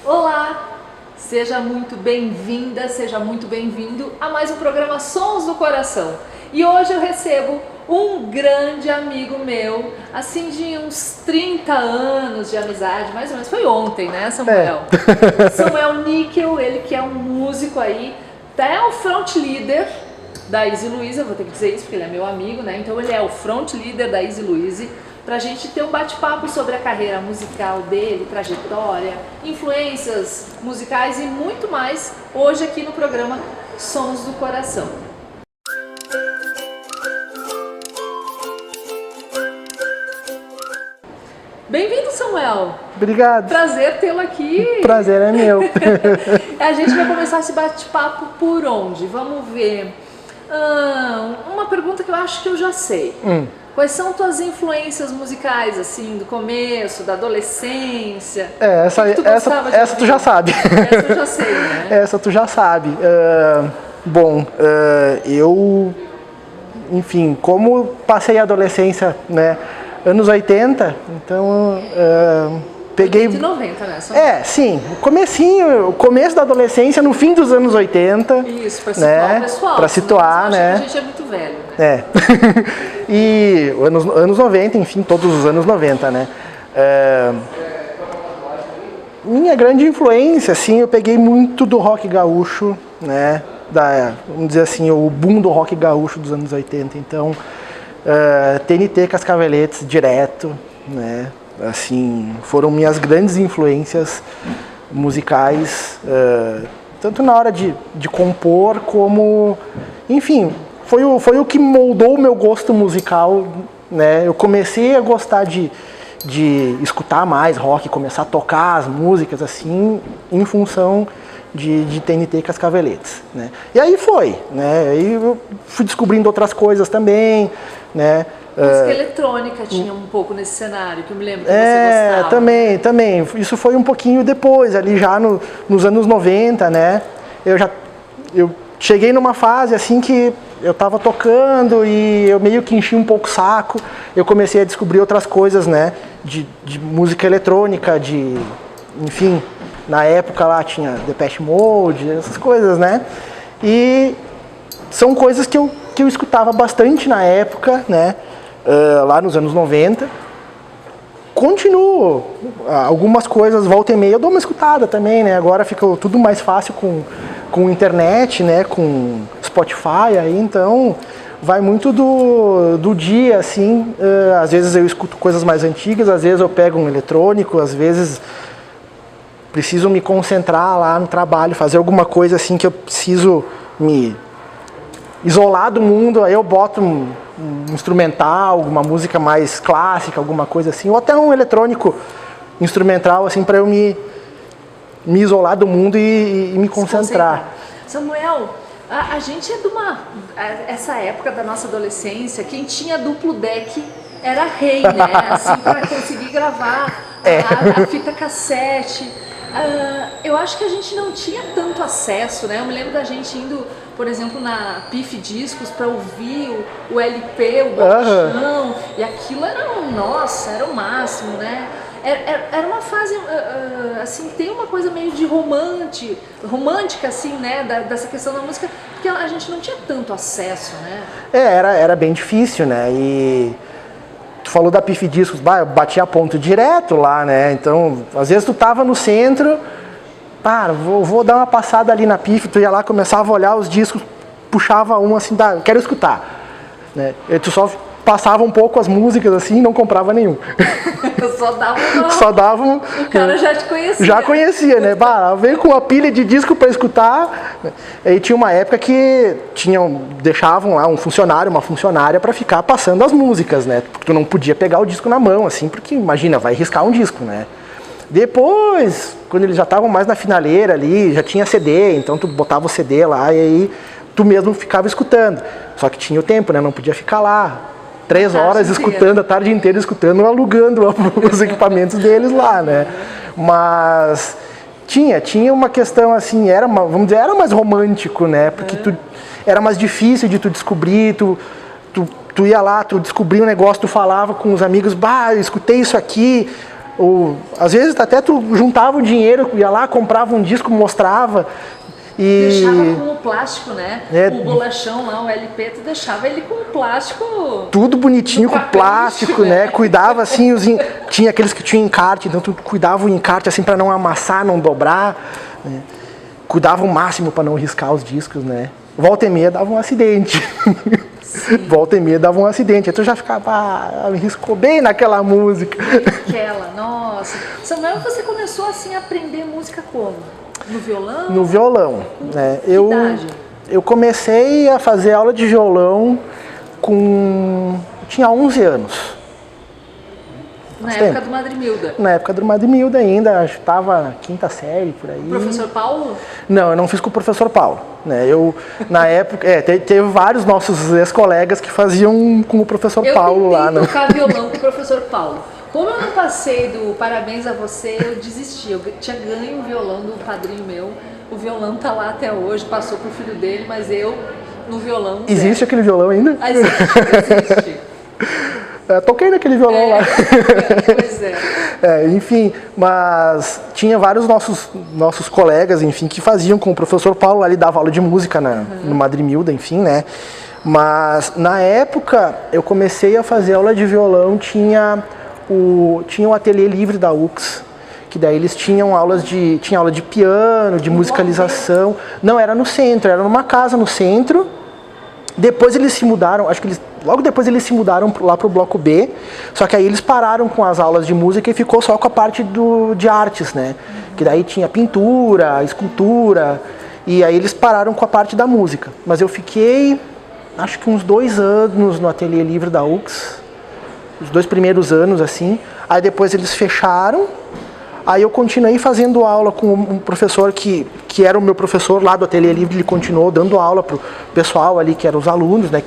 Olá, seja muito bem-vinda, seja muito bem-vindo a mais um programa Sons do Coração. E hoje eu recebo um grande amigo meu, assim de uns 30 anos de amizade, mais ou menos, foi ontem, né, Samuel? Samuel Níquel, ele que é um músico aí, é o front leader da Easy Louise, eu vou ter que dizer isso porque ele é meu amigo, né? Então ele é o front leader da Easy Louise, pra gente ter um bate-papo sobre a carreira musical dele, trajetória, influências musicais e muito mais hoje aqui no programa Sons do Coração. Bem-vindo, Samuel! Obrigado! Prazer tê-lo aqui! Prazer é meu! A gente vai começar esse bate-papo por onde? Vamos ver. Uma pergunta que eu acho que eu já sei. Quais são tuas influências musicais, assim, do começo, da adolescência? Essa tu já sabe. Essa eu já sei, né? Essa tu já sabe. Eu, enfim, como passei a adolescência, né, anos 80, então peguei... 80 e 90, né? Sim, o começo da adolescência, no fim dos anos 80. Isso, para situar, né, o pessoal. Para situar, né? A gente é muito velho, né? E anos 90, enfim, todos os anos 90, né? Minha grande influência, assim, eu peguei muito do rock gaúcho, né? Vamos dizer assim, o boom do rock gaúcho dos anos 80. Então, TNT Cascaveletes direto, né? Assim, foram minhas grandes influências musicais, tanto na hora de compor como, enfim, foi o que moldou o meu gosto musical, né? Eu comecei a gostar de escutar mais rock, começar a tocar as músicas assim, em função de TNT Cascaveletes, né? E aí foi, né? Aí eu fui descobrindo outras coisas também, né? Música eletrônica tinha um pouco nesse cenário, que eu me lembro que você gostava. Também. Isso foi um pouquinho depois, ali já nos anos 90, né? Eu cheguei numa fase assim que eu tava tocando e eu meio que enchi um pouco o saco. Eu comecei a descobrir outras coisas, né? De música eletrônica, enfim, na época lá tinha Depeche Mode, essas coisas, né? E são coisas que eu escutava bastante na época, né? Lá nos anos 90. Continuo. Algumas coisas, volta e meia, eu dou uma escutada também, né? Agora fica tudo mais fácil com internet, né? Com Spotify, aí, então vai muito do dia, assim. Às vezes eu escuto coisas mais antigas, às vezes eu pego um eletrônico, às vezes preciso me concentrar lá no trabalho, fazer alguma coisa assim que eu preciso me isolar do mundo, aí eu boto um instrumental, alguma música mais clássica, alguma coisa assim, ou até um eletrônico instrumental, assim, para eu me isolar do mundo e me concentrar. Samuel, a gente é de essa época da nossa adolescência, quem tinha duplo deck era rei, né? Assim, para conseguir gravar a fita cassete. Eu acho que a gente não tinha tanto acesso, né? Eu me lembro da gente indo, por exemplo, na PIF Discos para ouvir o LP, o bolachão, e aquilo era o máximo, né? Era uma fase, assim, tem uma coisa meio de romântica, assim, né, dessa questão da música, porque a gente não tinha tanto acesso, né? Era bem difícil, né? E tu falou da PIF Discos, eu batia ponto direto lá, né? Então, às vezes tu tava no centro, vou dar uma passada ali na PIF, tu ia lá, começava a olhar os discos, puxava um assim, quero escutar, né? E tu só passava um pouco as músicas assim, não comprava nenhum. Só dava o cara já te conhecia. Já conhecia, né? Veio com uma pilha de disco para escutar. Aí tinha uma época que deixavam lá uma funcionária para ficar passando as músicas, né? Porque tu não podia pegar o disco na mão, assim, porque imagina, vai riscar um disco, né? Depois, quando eles já estavam mais na finaleira ali, já tinha CD, então tu botava o CD lá e aí tu mesmo ficava escutando. Só que tinha o tempo, né? Não podia ficar lá 3 horas escutando, a tarde inteira escutando, alugando os equipamentos deles lá, né? Mas tinha uma questão assim, vamos dizer, era mais romântico, né? Porque era mais difícil de tu descobrir, tu ia lá, tu descobria um negócio, tu falava com os amigos, eu escutei isso aqui, Ou, às vezes até tu juntava o dinheiro, ia lá, comprava um disco, mostrava. E deixava com o plástico, né? O bolachão lá, o LP, tu deixava ele com o plástico. Tudo bonitinho, com plástico, né? Cuidava assim, tinha aqueles que tinham encarte, então tu cuidava o encarte assim para não amassar, não dobrar. Né? Cuidava o máximo para não riscar os discos, né? Volta e meia dava um acidente. Volta e meia dava um acidente. Aí tu já ficava, me riscou bem naquela música. Aquela, nossa. Samuel, você começou assim a aprender música como? No violão? No violão, né? Que idade? Eu comecei a fazer aula de violão eu tinha 11 anos. Na época do Madrimilda? Na época do Madrimilda ainda, acho que estava na quinta série, por aí. O professor Paulo? Não, eu não fiz com o professor Paulo. Né? Na época, teve vários nossos ex-colegas que faziam com o professor Paulo lá. Eu tentei tocar violão com o professor Paulo. Como eu não passei do parabéns a você, eu desisti. Eu tinha ganho um violão do padrinho meu. O violão tá lá até hoje, passou pro filho dele, mas eu no violão... Existe aquele violão ainda? Existe. Toquei naquele violão lá. Pois é. Enfim, mas tinha vários nossos colegas, enfim, que faziam com o professor Paulo, ele dava aula de música no Madrimilda, enfim, né? Mas na época eu comecei a fazer aula de violão, tinha o ateliê livre da UX, que daí eles tinham aula de piano, de musicalização. Não, era no centro, era numa casa no centro. Depois eles se mudaram, logo depois eles se mudaram lá pro bloco B, só que aí eles pararam com as aulas de música e ficou só com a parte de artes, né? Que daí tinha pintura, escultura, e aí eles pararam com a parte da música. Mas eu fiquei, acho que uns 2 anos no ateliê livre da UX, os 2 primeiros anos assim, aí depois eles fecharam. Aí eu continuei fazendo aula com um professor que era o meu professor lá do Ateliê Livre, ele continuou dando aula pro pessoal ali, que eram os alunos, né,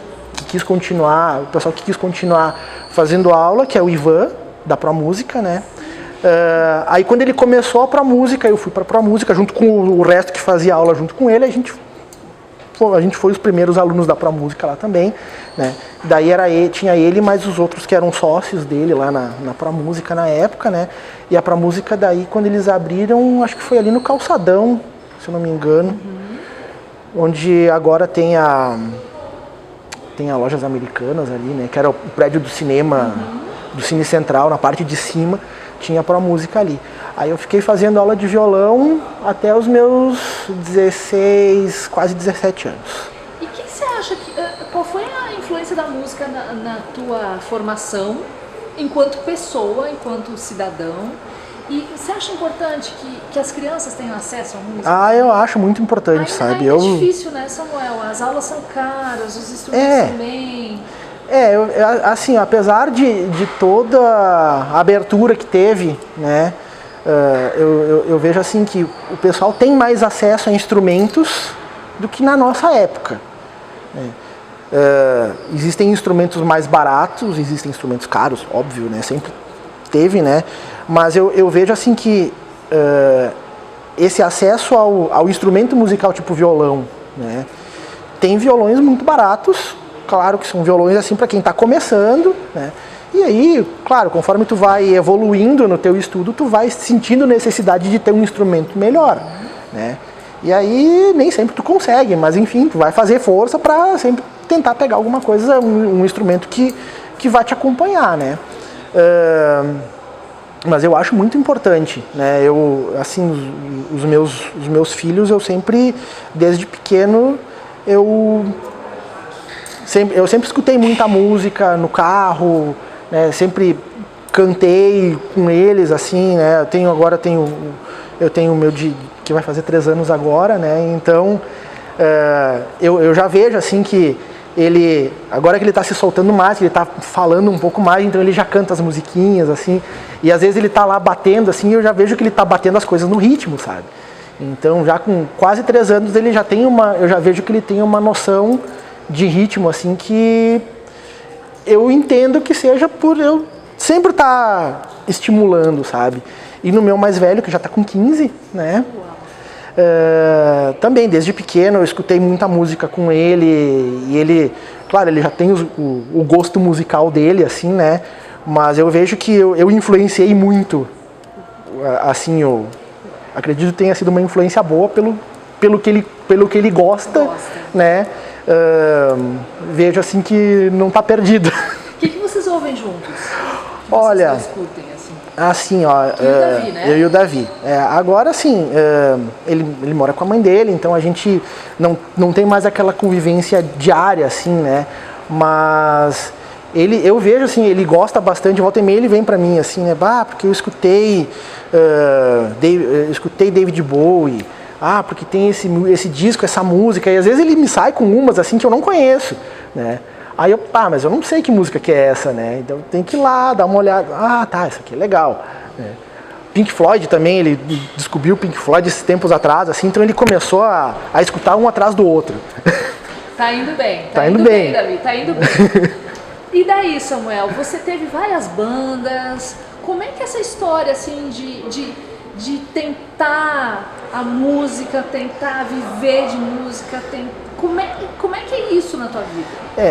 o pessoal que quis continuar fazendo aula, que é o Ivan, da ProMúsica, né. Aí quando ele começou a ProMúsica, eu fui para a ProMúsica, junto com o resto que fazia aula junto com ele, a gente foi os primeiros alunos da ProMúsica lá também, né? Daí tinha ele mais os outros que eram sócios dele lá na ProMúsica na época, né? E a ProMúsica daí, quando eles abriram, acho que foi ali no Calçadão, se eu não me engano, onde agora tem a Lojas Americanas ali, né? Que era o prédio do cinema, do Cine Central, na parte de cima, tinha a ProMúsica ali. Aí eu fiquei fazendo aula de violão até os meus 16, quase 17 anos. E o que você acha qual foi a influência da música na tua formação, enquanto pessoa, enquanto cidadão? E você acha importante que as crianças tenham acesso à música? Eu acho muito importante, sabe? É difícil, né, Samuel? As aulas são caras, os instrumentos também... assim, apesar de toda a abertura que teve, né? Eu vejo assim que o pessoal tem mais acesso a instrumentos do que na nossa época. Né? Existem instrumentos mais baratos, existem instrumentos caros, óbvio, né? Sempre teve, né? Mas eu vejo assim que esse acesso ao instrumento musical tipo violão, né? Tem violões muito baratos, claro que são violões assim para quem está começando, né? E aí, claro, conforme tu vai evoluindo no teu estudo, tu vai sentindo necessidade de ter um instrumento melhor, né? E aí nem sempre tu consegue, mas enfim, tu vai fazer força para sempre tentar pegar alguma coisa, um instrumento que vai te acompanhar, né? Mas eu acho muito importante, né? Os meus filhos, eu sempre, desde pequeno, eu sempre escutei muita música no carro, né? Sempre cantei com eles, assim, né? Eu tenho o meu que vai fazer 3 anos agora, né? Então, eu já vejo, assim, que agora que ele está se soltando mais, que ele está falando um pouco mais, então ele já canta as musiquinhas, assim, e às vezes ele está lá batendo, assim, eu já vejo que ele está batendo as coisas no ritmo, sabe? Então, já com quase 3 anos, eu já vejo que ele tem uma noção de ritmo, assim, que eu entendo que seja por eu sempre estar estimulando, sabe? E no meu mais velho, que já está com 15, né? Também, desde pequeno, eu escutei muita música com ele, e ele, claro, ele já tem o gosto musical dele, assim, né? Mas eu vejo que eu influenciei muito assim, eu acredito que tenha sido uma influência boa pelo que ele gosta. Né? Vejo assim que não está perdido. O que vocês ouvem juntos? Olha, vocês escutem, assim, ó, tu e o Davi, né? eu e o Davi. Agora sim, ele mora com a mãe dele, então a gente não tem mais aquela convivência diária, assim, né? Mas eu vejo assim, ele gosta bastante, volta e meia ele vem pra mim assim, né? Porque eu escutei David Bowie, porque tem esse disco, essa música, e às vezes ele me sai com umas assim que eu não conheço, né? Aí eu, mas eu não sei que música que é essa, né? Então tem que ir lá, dar uma olhada. Essa aqui é legal. Né? Pink Floyd também, ele descobriu o Pink Floyd esses tempos atrás, assim, então ele começou a escutar um atrás do outro. Tá indo bem. Tá indo bem, Davi, tá indo bem. E daí, Samuel, você teve várias bandas. Como é que é essa história, assim, de tentar a música, tentar viver de música, Como é que é isso na tua vida?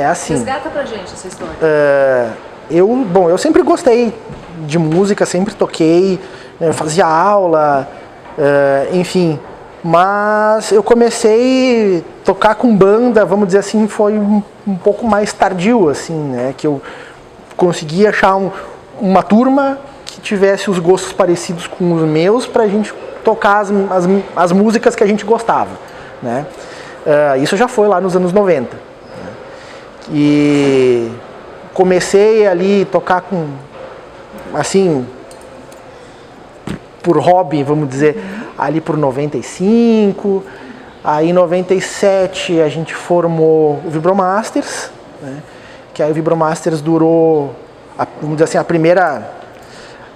Assim... Resgata pra gente essa história. Eu sempre gostei de música, sempre toquei, fazia aula, enfim. Mas eu comecei a tocar com banda, vamos dizer assim, foi um pouco mais tardio, assim, né? Que eu consegui achar uma turma que tivesse os gostos parecidos com os meus pra gente tocar as músicas que a gente gostava, né? Isso já foi lá nos anos 90. Né? E comecei ali a tocar com, assim, por hobby, vamos dizer, ali por 95. Aí em 97 a gente formou o Vibromasters, né? Que aí o Vibromasters durou, vamos dizer assim, a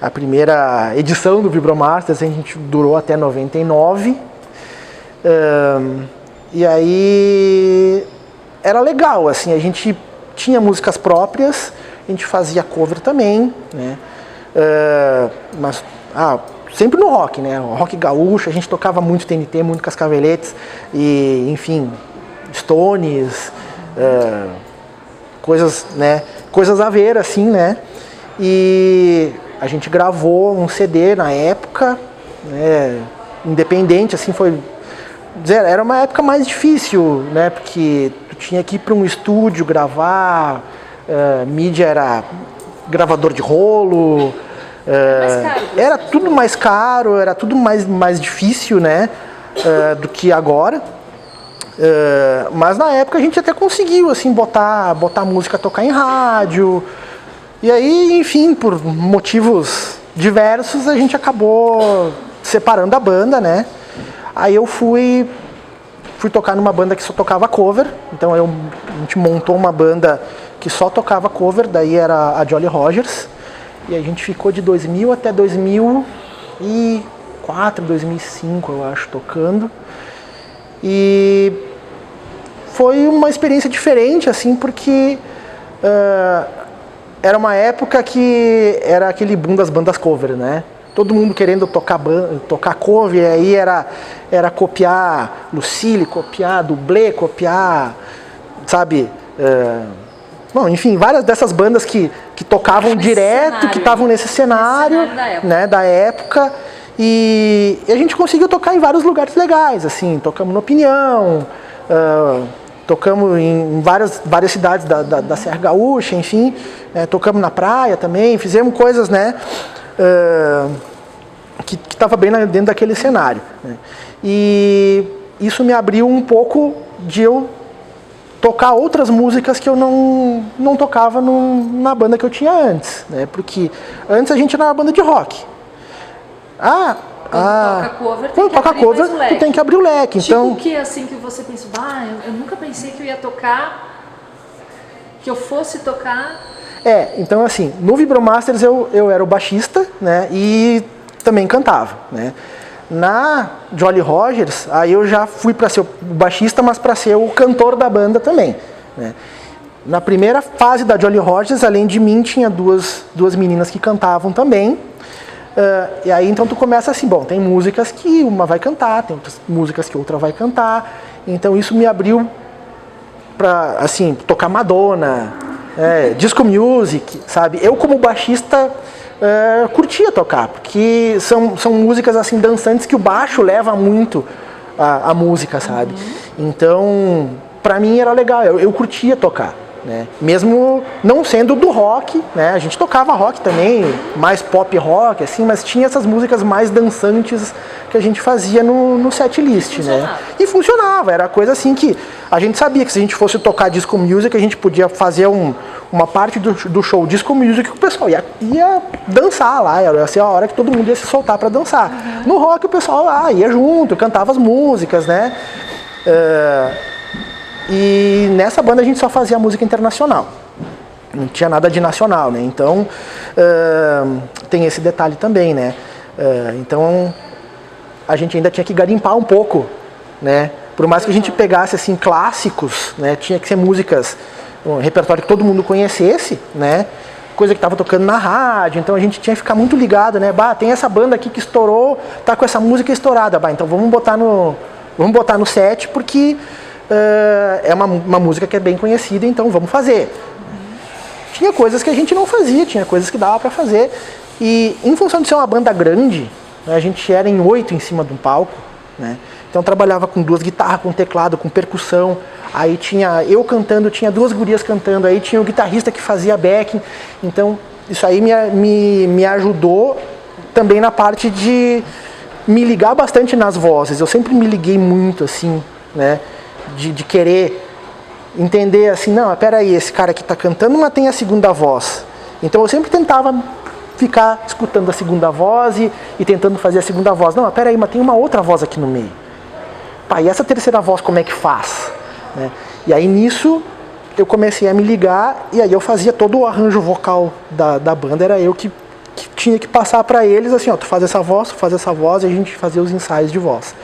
primeira edição do Vibromasters a gente durou até 99. E aí era legal, assim, a gente tinha músicas próprias, a gente fazia cover também, né? Mas sempre no rock, né? O rock gaúcho, a gente tocava muito TNT, muito Cascaveletes, e enfim, Stones, coisas, né? Coisas a ver, assim, né? E a gente gravou um CD na época, né? Independente, assim, era uma época mais difícil, né? Porque tu tinha que ir para um estúdio gravar, mídia era gravador de rolo, era tudo mais caro, era tudo mais difícil, né? Do que agora. Mas na época a gente até conseguiu, assim, botar a música a tocar em rádio. E aí, enfim, por motivos diversos, a gente acabou separando a banda, né? Aí eu fui tocar numa banda que só tocava cover, então a gente montou uma banda que só tocava cover, daí era a Jolly Rogers, e a gente ficou de 2000 até 2004, 2005, eu acho, tocando. E foi uma experiência diferente, assim, porque era uma época que era aquele boom das bandas cover, né? Todo mundo querendo tocar cover, aí era copiar Lucille, copiar Dublê, copiar, sabe? Enfim, várias dessas bandas que tocavam direto, que estavam nesse cenário né, da época. E a gente conseguiu tocar em vários lugares legais, assim, tocamos no Opinião, tocamos em várias cidades da Serra Gaúcha, enfim, tocamos na praia também, fizemos coisas, né? Que estava bem dentro daquele cenário. Né? E isso me abriu um pouco de eu tocar outras músicas que eu não tocava na banda que eu tinha antes. Né? Porque antes a gente era uma banda de rock. Quando toca cover, tu tem que abrir o leque. Tipo então, o que assim que você pensou, eu nunca pensei que eu ia tocar, que eu fosse tocar... então assim, no Vibromasters eu era o baixista, né, e também cantava, né. Na Jolly Rogers, aí eu já fui para ser o baixista, mas para ser o cantor da banda também, né. Na primeira fase da Jolly Rogers, além de mim, tinha duas meninas que cantavam também, e aí então tu começa assim, tem músicas que uma vai cantar, tem outras músicas que outra vai cantar, então isso me abriu para, assim, tocar Madonna, disco music, sabe? Eu como baixista curtia tocar, porque são músicas assim dançantes que o baixo leva muito a música, sabe? Então, pra mim era legal, eu curtia tocar, né? Mesmo não sendo do rock, né? A gente tocava rock também, mais pop rock, assim, mas tinha essas músicas mais dançantes que a gente fazia no set list, né? E funcionava, era coisa assim que a gente sabia que se a gente fosse tocar disco music, a gente podia fazer uma parte do show disco music que o pessoal ia dançar lá, ia ser a hora que todo mundo ia se soltar para dançar. No rock o pessoal lá ia junto, cantava as músicas, né? E nessa banda a gente só fazia música internacional, não tinha nada de nacional, né? Então tem esse detalhe também, né? Então a gente ainda tinha que garimpar um pouco, né? Por mais que a gente pegasse assim clássicos, né? Tinha que ser músicas, um repertório que todo mundo conhecesse, né? Coisa que estava tocando na rádio, então a gente tinha que ficar muito ligado, né? Tem essa banda aqui que estourou, tá com essa música estourada, então vamos botar no set porque é uma música que é bem conhecida, então vamos fazer. Tinha coisas que a gente não fazia, tinha coisas que dava para fazer, e em função de ser uma banda grande, né, a gente era em 8 em cima de um palco, né? Então trabalhava com 2 guitarras, com teclado, com percussão, aí tinha eu cantando, tinha 2 gurias cantando, aí tinha o guitarrista que fazia backing, então isso aí me ajudou também na parte de me ligar bastante nas vozes. Eu sempre me liguei muito assim, né? De querer entender assim, não, peraí, esse cara aqui tá cantando, mas tem a segunda voz. Então eu sempre tentava ficar escutando a segunda voz e tentando fazer a segunda voz. Não, peraí, mas tem uma outra voz aqui no meio. Pá, e essa terceira voz como é que faz? Né? E aí nisso eu comecei a me ligar e aí eu fazia todo o arranjo vocal da banda, era eu que tinha que passar para eles assim, ó, tu faz essa voz, e a gente fazia os ensaios de voz.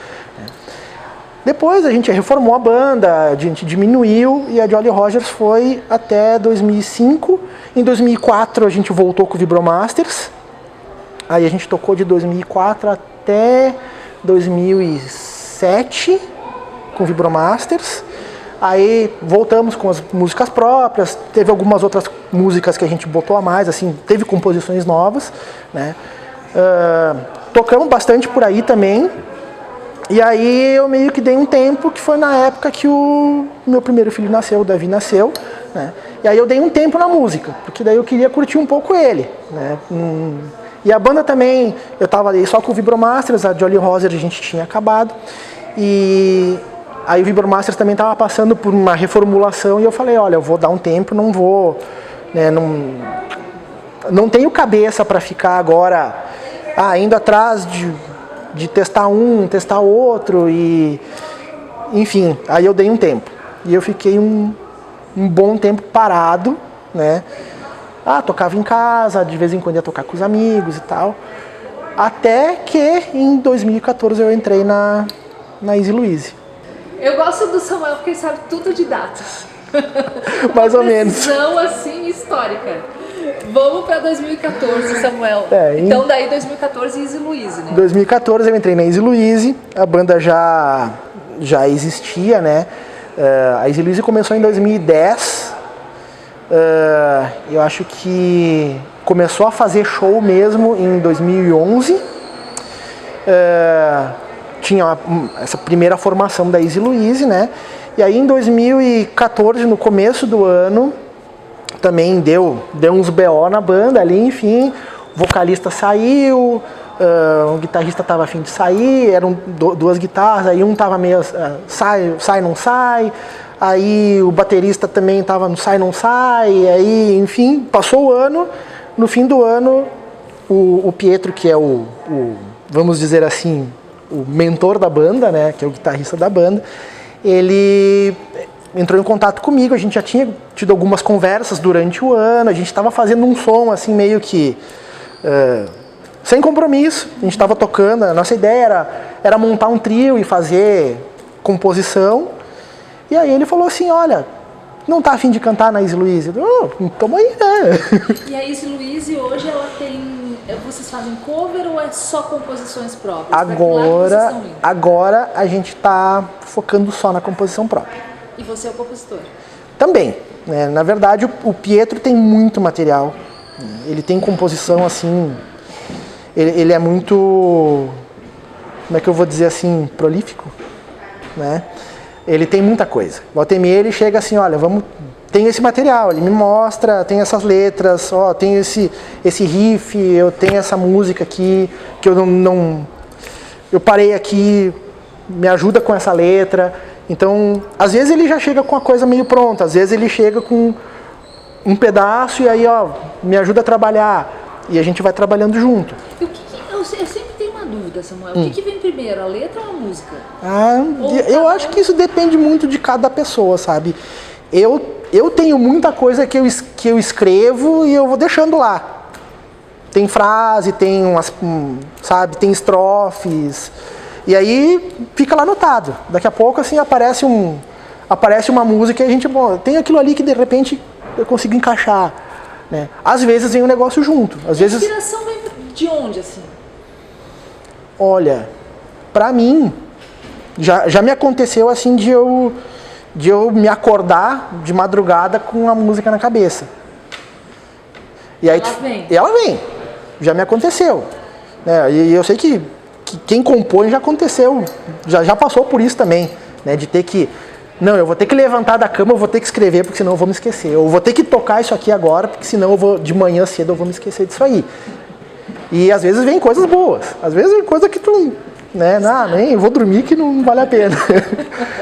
Depois a gente reformou a banda, a gente diminuiu e a Jolly Rogers foi até 2005. Em 2004 a gente voltou com o Vibromasters. Aí a gente tocou de 2004 até 2007 com o Vibromasters. Aí voltamos com as músicas próprias, teve algumas outras músicas que a gente botou a mais, assim, teve composições novas, né? Tocamos bastante por aí também. E aí eu meio que dei um tempo, que foi na época que o meu primeiro filho nasceu, o Davi nasceu, né? E aí eu dei um tempo na música, porque daí eu queria curtir um pouco ele, né? E a banda também, eu tava ali só com o Vibromasters, a Jolly Rogers a gente tinha acabado, e aí o Vibromasters também estava passando por uma reformulação, e eu falei, olha, eu vou dar um tempo, não vou, né, não tenho cabeça para ficar agora indo atrás de testar um, testar outro, e enfim, aí eu dei um tempo. E eu fiquei um bom tempo parado, né? Tocava em casa, de vez em quando ia tocar com os amigos e tal. Até que em 2014 eu entrei na Easy Louise. Eu gosto do Samuel porque ele sabe tudo de datas. Mais ou menos. Uma assim histórica. Vamos para 2014, Samuel. Então daí 2014 Easy Louise, né? Em 2014 eu entrei na Easy Louise, a banda já existia, né? A Easy Louise começou em 2010. Eu acho que começou a fazer show mesmo em 2011. Tinha essa primeira formação da Easy Louise, né? E aí em 2014, no começo do ano, também deu uns BO na banda ali, enfim, o vocalista saiu, o guitarrista estava a fim de sair, eram 2 guitarras, aí um estava meio sai, não sai, aí o baterista também estava no sai, não sai, aí, enfim, passou o ano, no fim do ano, o Pietro, que é vamos dizer assim, o mentor da banda, né, que é o guitarrista da banda, ele entrou em contato comigo, a gente já tinha tido algumas conversas durante o ano, a gente estava fazendo um som assim meio que sem compromisso, a gente estava tocando, a nossa ideia era montar um trio e fazer composição, e aí ele falou assim, olha, não tá a fim de cantar na Easy Louise? Tamo aí, né? E a Easy Louise hoje ela tem, vocês fazem cover ou é só composições próprias? Agora a gente tá focando só na composição própria. E você é o compositor? Também, né? Na verdade o Pietro tem muito material Ele tem composição assim, ele é muito, como é que eu vou dizer assim, prolífico, né? Ele tem muita coisa. Volta e meia ele chega assim, olha, tem esse material, ele me mostra, tem essas letras, ó, tem esse riff, eu tenho essa música aqui, que eu parei aqui, me ajuda com essa letra. Então, às vezes ele já chega com a coisa meio pronta, às vezes ele chega com um pedaço e aí, ó, me ajuda a trabalhar. E a gente vai trabalhando junto. Eu sempre tenho uma dúvida, Samuel. O que vem primeiro, a letra ou a música? Eu acho que isso depende muito de cada pessoa, sabe? Eu tenho muita coisa que eu escrevo e eu vou deixando lá. Tem frase, tem sabe, tem estrofes. E aí fica lá anotado. Daqui a pouco assim aparece uma música e a gente, bom, tem aquilo ali que de repente eu consigo encaixar, né? Às vezes vem um negócio junto. Às vezes... A inspiração vem de onde, assim? Olha, pra mim, já me aconteceu assim de eu me acordar de madrugada com a música na cabeça. E aí, ela vem. Já me aconteceu. Né? E eu sei que quem compõe já aconteceu, já passou por isso também, né? De ter que, não, eu vou ter que levantar da cama, eu vou ter que escrever, porque senão eu vou me esquecer. Eu vou ter que tocar isso aqui agora, porque senão de manhã cedo eu vou me esquecer disso aí. E às vezes vem coisas boas, às vezes vem coisa que tu, né, nem vou dormir que não vale a pena.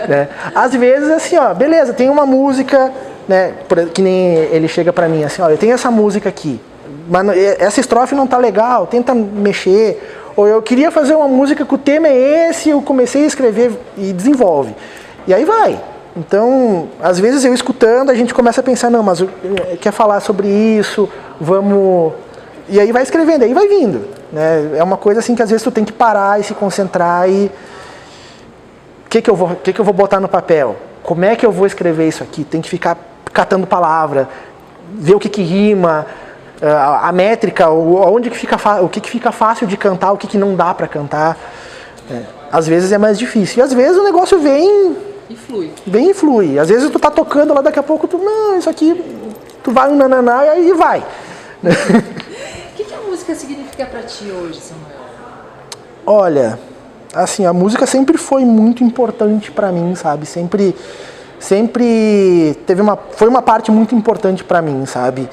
Né? Às vezes assim, ó, beleza, tem uma música, né, que nem ele chega pra mim assim, ó, eu tenho essa música aqui, mas essa estrofe não tá legal, tenta mexer. Ou eu queria fazer uma música que o tema é esse, eu comecei a escrever e desenvolve. E aí vai. Então, às vezes eu escutando, a gente começa a pensar, não, mas quer falar sobre isso, vamos... E aí vai escrevendo, aí vai vindo. Né? É uma coisa assim que às vezes tu tem que parar e se concentrar e... O que eu vou botar no papel? Como é que eu vou escrever isso aqui? Tem que ficar catando palavra, ver o que rima... a métrica, onde que fica o que fica fácil de cantar, o que não dá para cantar. Às vezes é mais difícil. E às vezes o negócio vem e flui. Às vezes tu tá tocando lá, daqui a pouco tu, não, isso aqui, tu vai um nananá e aí vai. O que a música significa para ti hoje, Samuel? Olha, assim, a música sempre foi muito importante para mim, sabe? Sempre foi uma parte muito importante para mim, sabe?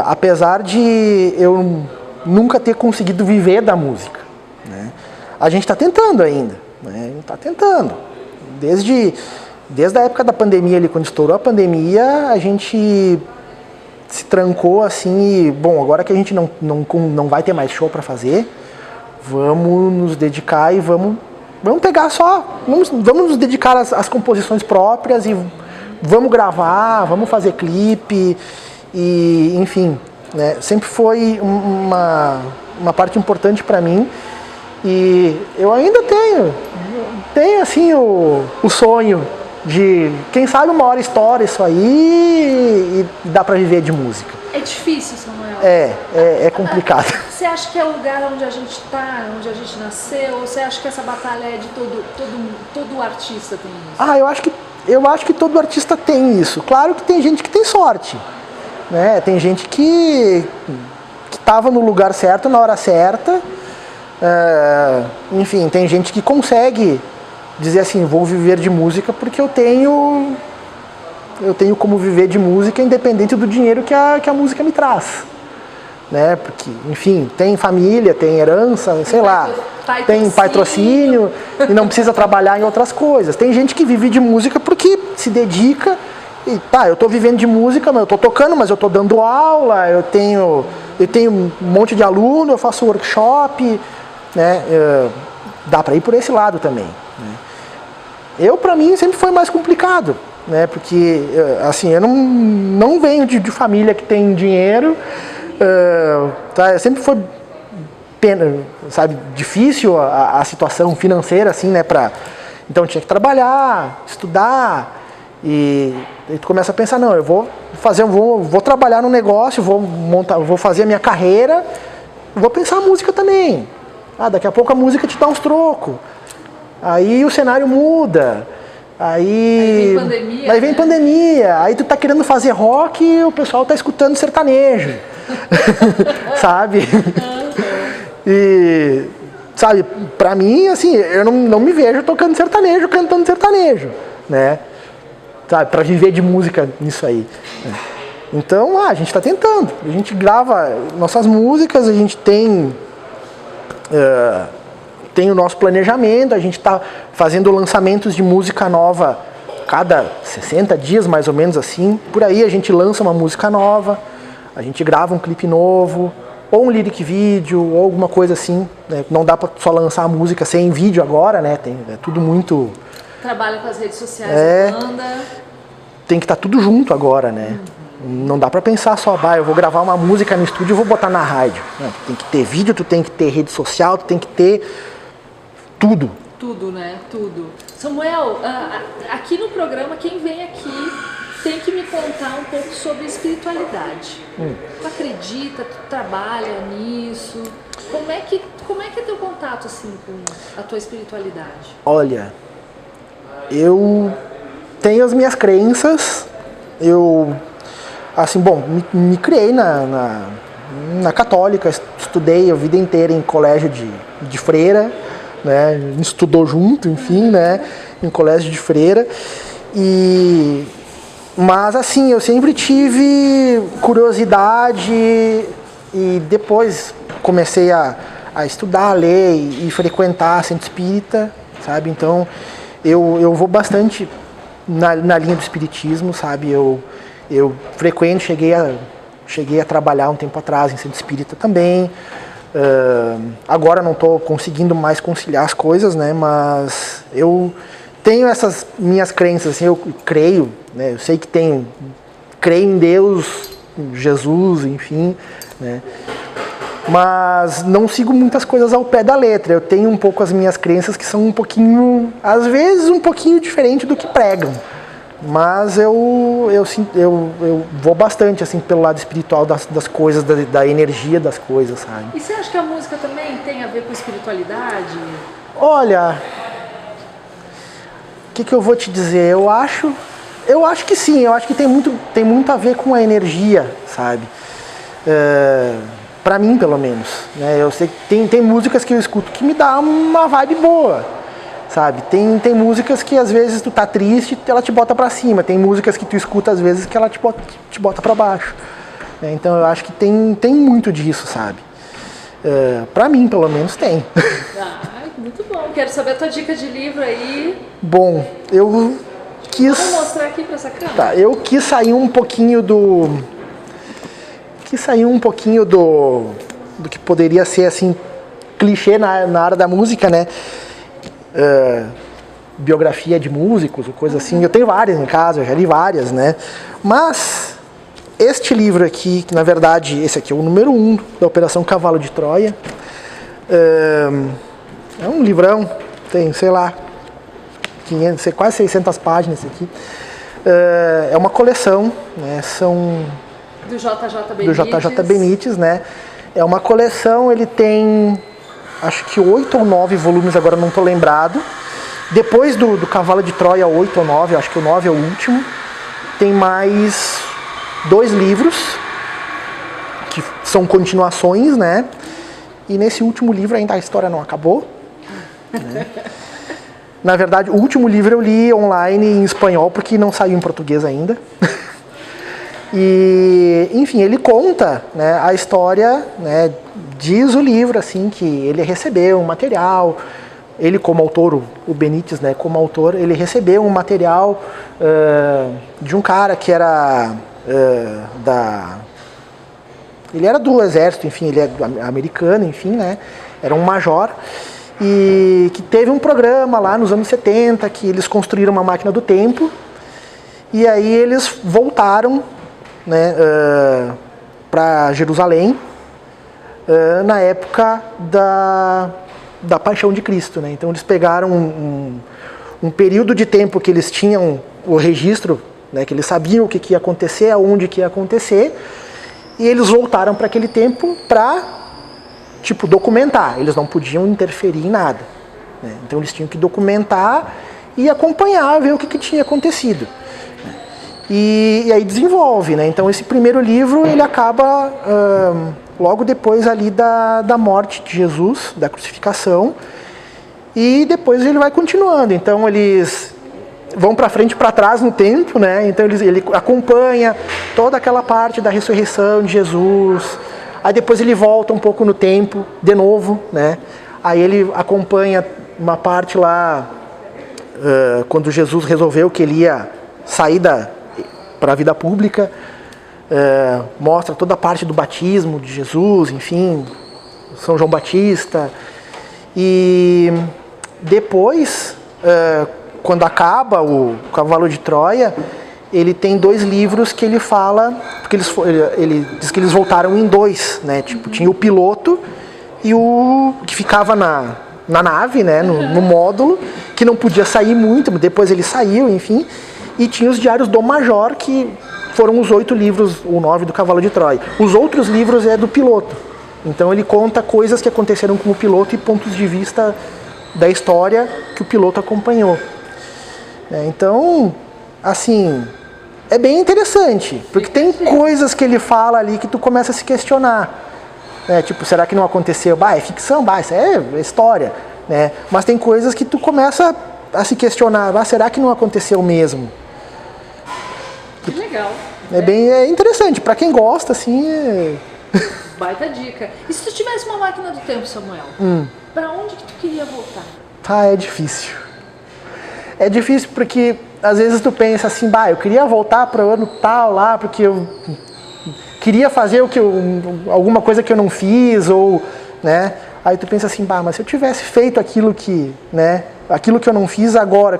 Apesar de eu nunca ter conseguido viver da música, né? A gente está tentando ainda, né? A gente está tentando. Desde a época da pandemia, ali, quando estourou a pandemia, a gente se trancou assim e, bom, agora que a gente não vai ter mais show para fazer, vamos nos dedicar e vamos pegar vamos nos dedicar às composições próprias e vamos gravar, vamos fazer clipe. E, enfim, né, sempre foi uma parte importante para mim e eu ainda tenho assim o sonho de, quem sabe uma hora estoura isso aí e dá para viver de música. É difícil, Samuel? É complicado. Você acha que é o lugar onde a gente está, onde a gente nasceu, ou você acha que essa batalha é de todo artista tem isso? Eu acho que todo artista tem isso. Claro que tem gente que tem sorte. Né? Tem gente que estava no lugar certo, na hora certa. Enfim, tem gente que consegue dizer assim, vou viver de música porque eu tenho como viver de música independente do dinheiro que a música me traz. Né? Porque, enfim, tem família, tem herança, sei lá, tem patrocínio e não precisa trabalhar em outras coisas. Tem gente que vive de música porque se dedica. E tá, eu estou vivendo de música, mas eu estou tocando, mas eu estou dando aula, eu tenho um monte de aluno, eu faço workshop, né? Dá para ir por esse lado também. Né? Para mim, sempre foi mais complicado, né? Porque, assim, eu não venho de família que tem dinheiro, tá? Sempre foi, sabe, difícil a situação financeira, assim, né? Então, eu tinha que trabalhar, estudar. E tu começa a pensar, não, eu vou trabalhar no negócio, vou fazer a minha carreira, vou pensar a música também. Daqui a pouco a música te dá uns trocos. Aí o cenário muda. Aí vem pandemia. Aí tu tá querendo fazer rock e o pessoal tá escutando sertanejo. sabe? E, sabe, pra mim, assim, eu não me vejo tocando sertanejo, cantando sertanejo, né? Sabe, pra viver de música nisso aí. Então, a gente tá tentando. A gente grava nossas músicas, a gente tem o nosso planejamento, a gente está fazendo lançamentos de música nova cada 60 dias, mais ou menos assim. Por aí a gente lança uma música nova, a gente grava um clipe novo, ou um lyric vídeo, ou alguma coisa assim. Né? Não dá para só lançar a música sem vídeo agora, né? É tudo muito... Trabalha com as redes sociais, a banda. Tem que estar tudo junto agora, né? Não dá pra pensar só, eu vou gravar uma música no estúdio e vou botar na rádio. Não, tu tem que ter vídeo, tu tem que ter rede social, tu tem que ter tudo. Tudo, né? Tudo. Samuel, aqui no programa, quem vem aqui tem que me contar um pouco sobre espiritualidade. Tu acredita, tu trabalha nisso? Como é que é teu contato, assim, com a tua espiritualidade? Olha, eu tenho as minhas crenças, assim, bom, me criei na católica, estudei a vida inteira em colégio de freira, né, estudou junto, enfim, né, em colégio de freira, mas assim, eu sempre tive curiosidade e depois comecei a estudar, a ler e frequentar centro espírita, sabe, então eu vou bastante na linha do espiritismo, sabe, eu frequento, cheguei a trabalhar um tempo atrás em centro espírita também. Agora não estou conseguindo mais conciliar as coisas, né? Mas eu tenho essas minhas crenças, assim, eu creio, né? Eu sei que creio em Deus, em Jesus, enfim, né? Mas não sigo muitas coisas ao pé da letra. Eu tenho um pouco as minhas crenças que são um pouquinho, às vezes um pouquinho diferente do que pregam. Mas eu vou bastante assim pelo lado espiritual das coisas, da energia das coisas, sabe? E você acha que a música também tem a ver com espiritualidade? Olha, o que eu vou te dizer? Eu acho que sim, eu acho que tem muito a ver com a energia, sabe? Pra mim, pelo menos, né? Eu sei que tem músicas que eu escuto que me dá uma vibe boa. Sabe, tem músicas que às vezes tu tá triste, ela te bota pra cima. Tem músicas que tu escuta às vezes que ela te bota pra baixo. Então eu acho que tem muito disso, sabe? Pra mim, pelo menos, tem. Muito bom. Quero saber a tua dica de livro aí. Bom, eu quis... Vamos mostrar aqui pra essa câmera? Tá, eu quis sair um pouquinho do que poderia ser, assim, clichê na área da música, né? Biografia de músicos, ou coisa assim. Eu tenho várias em casa, eu já li várias, né? Mas este livro aqui, que na verdade esse aqui é o número 1 da Operação Cavalo de Troia, é um livrão, tem, sei lá, 500, quase 600 páginas esse aqui. É uma coleção, né? São do JJ Benítez. Do JJ Benítez, né? É uma coleção, ele tem acho que 8 ou 9 volumes, agora não estou lembrado. Depois do Cavalo de Troia, 8 ou 9, acho que o 9 é o último. Tem mais 2 livros, que são continuações, né? E nesse último livro ainda a história não acabou. Né? Na verdade, o último livro eu li online em espanhol, porque não saiu em português ainda. E, enfim, ele conta, né, a história, né, diz o livro, assim, que ele recebeu um material, ele como autor, o Benítez, né, como autor, ele recebeu um material de um cara que era ele era do exército, enfim, ele é americano, enfim, né, era um major, e que teve um programa lá nos anos 70, que eles construíram uma máquina do tempo, e aí eles voltaram, né, para Jerusalém na época da Paixão de Cristo, né? Então eles pegaram um período de tempo que eles tinham o registro, né, que eles sabiam o que ia acontecer, aonde que ia acontecer, e eles voltaram para aquele tempo para, tipo, documentar. Eles não podiam interferir em nada, né? Então eles tinham que documentar e acompanhar, ver o que tinha acontecido. E aí desenvolve, né? Então esse primeiro livro ele acaba logo depois ali da morte de Jesus, da crucificação, e depois ele vai continuando. Então eles vão para frente e para trás no tempo, né? Então ele acompanha toda aquela parte da ressurreição de Jesus. Aí depois ele volta um pouco no tempo de novo, né? Aí ele acompanha uma parte lá quando Jesus resolveu que ele ia sair para a vida pública, mostra toda a parte do batismo de Jesus, enfim, São João Batista. E depois, quando acaba o Cavalo de Troia, ele tem 2 livros que ele fala, porque ele diz que eles voltaram em 2, né? Tipo, tinha o piloto e o que ficava na nave, né? No módulo, que não podia sair muito, depois ele saiu, enfim. E tinha os diários do Major, que foram os 8 livros, o 9 do Cavalo de Troia. Os outros livros é do piloto. Então ele conta coisas que aconteceram com o piloto e pontos de vista da história que o piloto acompanhou. Então, assim, é bem interessante, porque tem coisas que ele fala ali que tu começa a se questionar. Tipo, será que não aconteceu? É ficção, isso é história. Né? Mas tem coisas que tu começa a se questionar, será que não aconteceu mesmo? Que legal. É interessante, para quem gosta, assim, Baita dica. E se tu tivesse uma máquina do tempo, Samuel, para onde que tu queria voltar? É difícil. É difícil porque às vezes tu pensa assim, eu queria voltar para o ano tal lá, porque eu queria fazer alguma coisa que eu não fiz, ou, né? Aí tu pensa assim, mas se eu tivesse feito aquilo que eu não fiz agora,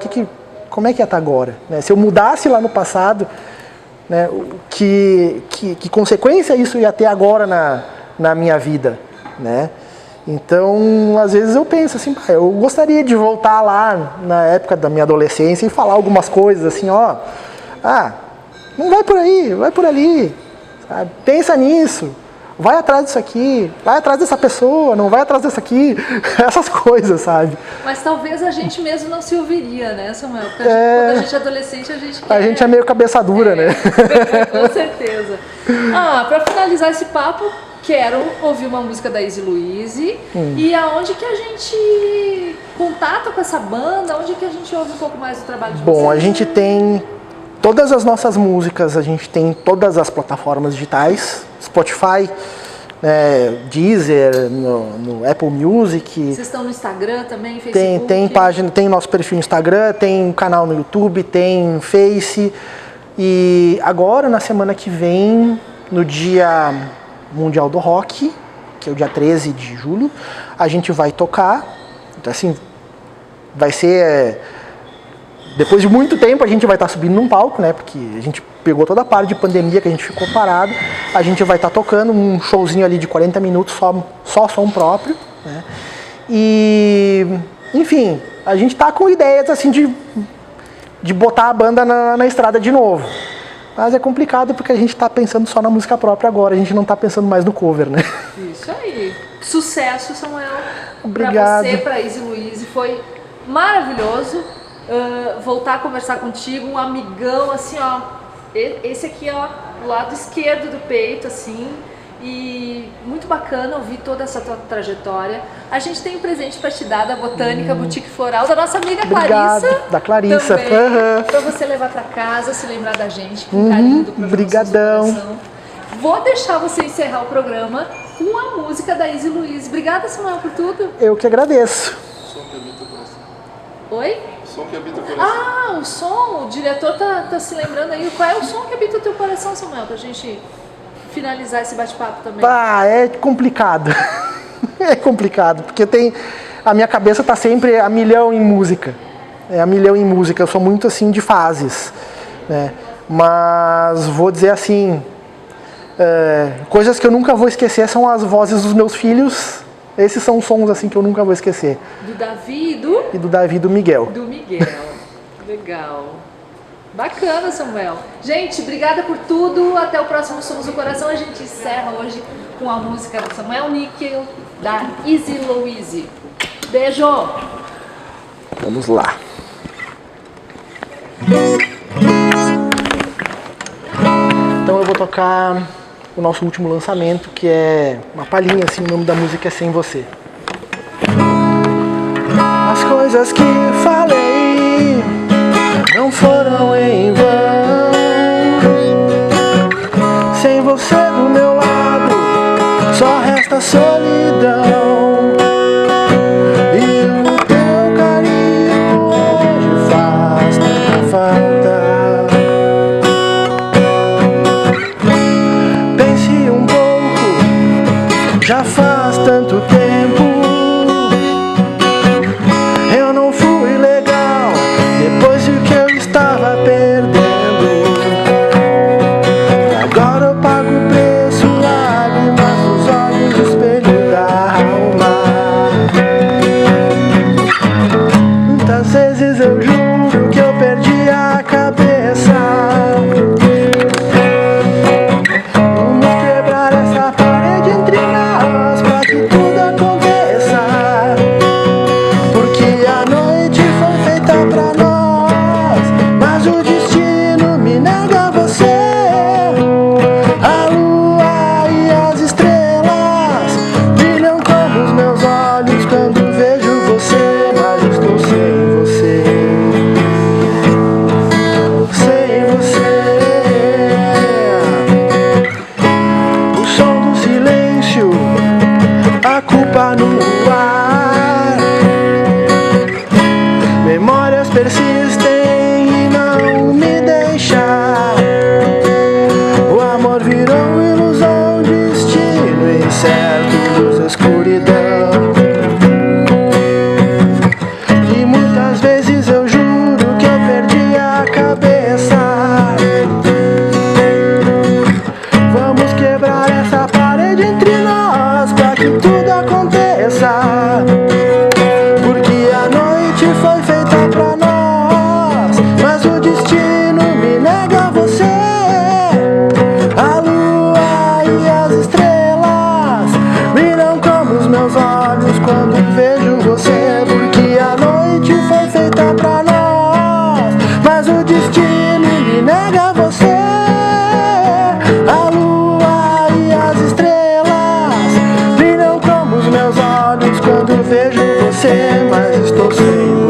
como é que ia estar agora? Né? Se eu mudasse lá no passado, né, que consequência isso ia ter agora na minha vida, né? Então, às vezes eu penso assim, eu gostaria de voltar lá na época da minha adolescência e falar algumas coisas assim, não vai por aí, vai por ali, sabe? Pensa nisso, vai atrás disso aqui, vai atrás dessa pessoa, não vai atrás dessa aqui, essas coisas, sabe? Mas talvez a gente mesmo não se ouviria, né, Samuel? Porque quando a gente é adolescente, a gente é meio cabeça dura, né? Com certeza. Para finalizar esse papo, quero ouvir uma música da Easy Louise. E aonde que a gente contata com essa banda? Onde que a gente ouve um pouco mais do trabalho de vocês? Bom, a gente tem todas as nossas músicas, a gente tem todas as plataformas digitais, Spotify, Deezer, no Apple Music. Vocês estão no Instagram também, Facebook? Tem página, tem nosso perfil no Instagram, tem um canal no YouTube, tem Face. E agora, na semana que vem, no Dia Mundial do Rock, que é o dia 13 de julho, a gente vai tocar. Então, assim, vai ser... Depois de muito tempo a gente vai estar subindo num palco, né? Porque a gente pegou toda a parte de pandemia que a gente ficou parado. A gente vai estar tocando um showzinho ali de 40 minutos, só som próprio, né? E, enfim, a gente tá com ideias assim de botar a banda na estrada de novo. Mas é complicado porque a gente tá pensando só na música própria agora, a gente não tá pensando mais no cover, né? Isso aí. Sucesso, Samuel. Obrigado. Pra você, pra Easy Louise, foi maravilhoso. Voltar a conversar contigo, um amigão, assim, esse aqui, do lado esquerdo do peito, assim, e muito bacana ouvir toda essa tua trajetória. A gente tem um presente para te dar da Botânica Boutique Floral, da nossa amiga Obrigado, Clarissa. da Clarissa. Também, para você levar para casa, se lembrar da gente, com carinho do programa. Brigadão. Vou deixar você encerrar o programa com a música da Easy Louise. Obrigada, Samuel, por tudo. Eu que agradeço. Oi? O som que habita o coração. O som, o diretor tá se lembrando aí. Qual é o som que habita o teu coração, Samuel? Pra gente finalizar esse bate-papo também. É complicado. É complicado, porque a minha cabeça tá sempre a milhão em música. A milhão em música. Eu sou muito assim de fases, né? Mas vou dizer assim, coisas que eu nunca vou esquecer são as vozes dos meus filhos. Esses são sons assim que eu nunca vou esquecer. Do Davi e do Davi e do Miguel. Do Miguel. Legal. Bacana, Samuel. Gente, obrigada por tudo. Até o próximo Sons do Coração. A gente encerra hoje com a música do Samuel Níquel, da Easy Louise. Beijo! Vamos lá. tocar o nosso último lançamento, que é uma palhinha, assim, o nome da música é Sem Você. As coisas que falei não foram em vão. Sem você do meu lado, só resta solidão. E o teu carinho hoje faz tanta falta. Pense um pouco, já faz tanto tempo. Eu não fui legal, depois do que eu estava perdendo. Agora eu pago o preço, lágrimas nos olhos, espelho da alma. Muitas vezes eu juro que eu perdi a cabeça. Vamos quebrar essa parede entre nós pra que tudo aconteça. Porque a noite foi feita pra nós, mas o destino me nega você. A lua e as estrelas brilham como os meus olhos quando vejo você, mas estou sem você. Sem você. O som do silêncio, a culpa no ar. Memórias persistem e não me deixam. O amor virou ilusão, destino incerto, luz, escuridão. E muitas vezes eu juro que eu perdi a cabeça. Vamos quebrar essa parede entre nós pra que tudo aconteça. Porque a noite foi feita pra nós, mas o destino me nega você. A lua e as estrelas brilham como os meus olhos quando vejo você. Porque a noite foi feita pra nós, mas o destino me nega você. A lua e as estrelas brilham como os meus olhos quando vejo você, mas estou sem você.